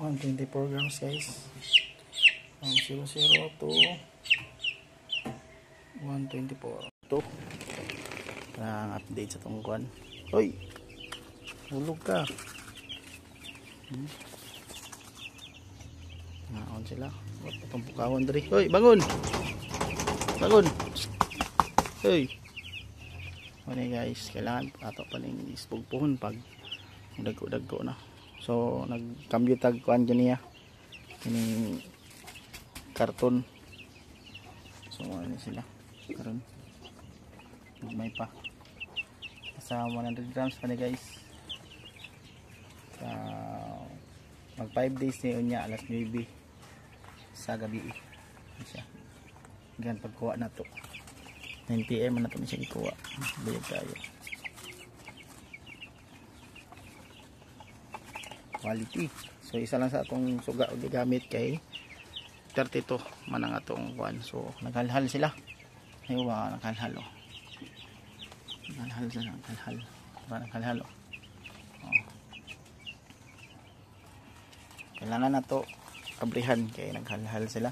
124 grams guys. 00 to 124. Ito ang update sa tungkuan. Hoy, hulog ka. Naon sila. Itong pukawan dari. Hoy, bangon. Bangon. Hoy. Ano guys, kailangan ato pa ning ispugpuhon pag dagko na. So nagkambyo tag kuan niya. Kining karton. So ano sila karon. May pa. Sa 100 grams pa ni guys. Mag 5 days ni unya alas 9 sa gabi. Siya. Gan pagkuha na to. 9 PM na to siya ikuha. Bayad tayo. Quality. So isa lang sa atong suga og gigamit kay 32 man ang atong kuan. So naghalhal sila. Ayo ba naghalhal oh. Naghalhal sila, naghalhal. Ba naghalhal oh. Kailangan na to kabrihan kay naghalhal sila.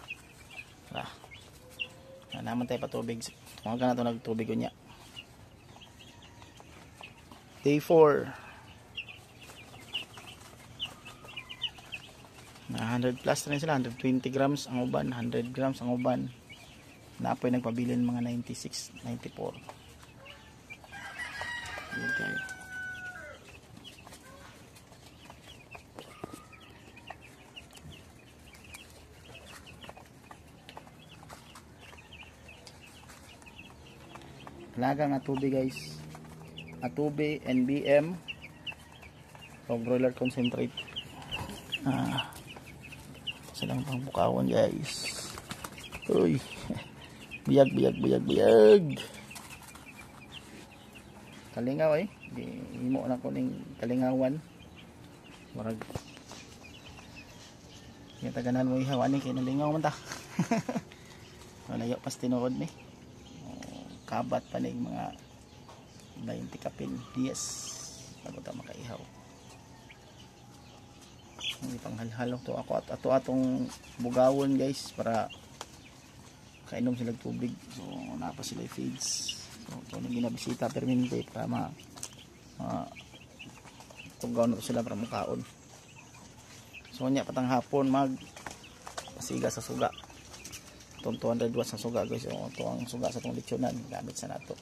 Tara. Naman tayo pa tubig. Tumaga na to nagtubig unya. Day 4. Na 100 plus na rin sila. 120 grams ang uban. 100 grams ang uban. Napoy nagpabilin mga 96, 94. Okay. Laga nga tubig guys. Atube, NBM o broiler concentrate. Silang pangbukawan guys. Uy. Biyag. Kalingaw eh. Himo na ko ning kalingawan. Marag. Yung taganan mo ihaw ani kay nalingaw man ta. Layo pas tinuod ni. Kabat pa ning mga 20 kapin. Yes. Bago ta makaihaw. Hindi panghalhalo to ako at atong bugawon guys para kainom sila tubig. So napa sila feeds. So ito nang ginabisita permanente para tugaw na sila para makaon. So nya patang hapon mag pasiga sa suga. Itong 200 watts na suga guys. Ito ang suga sa itong lechonan. Gamit sa nato.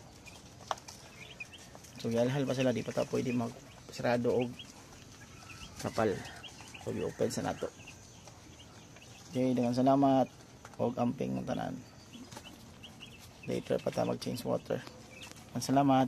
So galhal pa sila. Di pa ito pwede magsarado o kapal. So i-open sa nato. Okay, dengan salamat. Og amping ng tanan. Later pa tayo mag-change water. Salamat.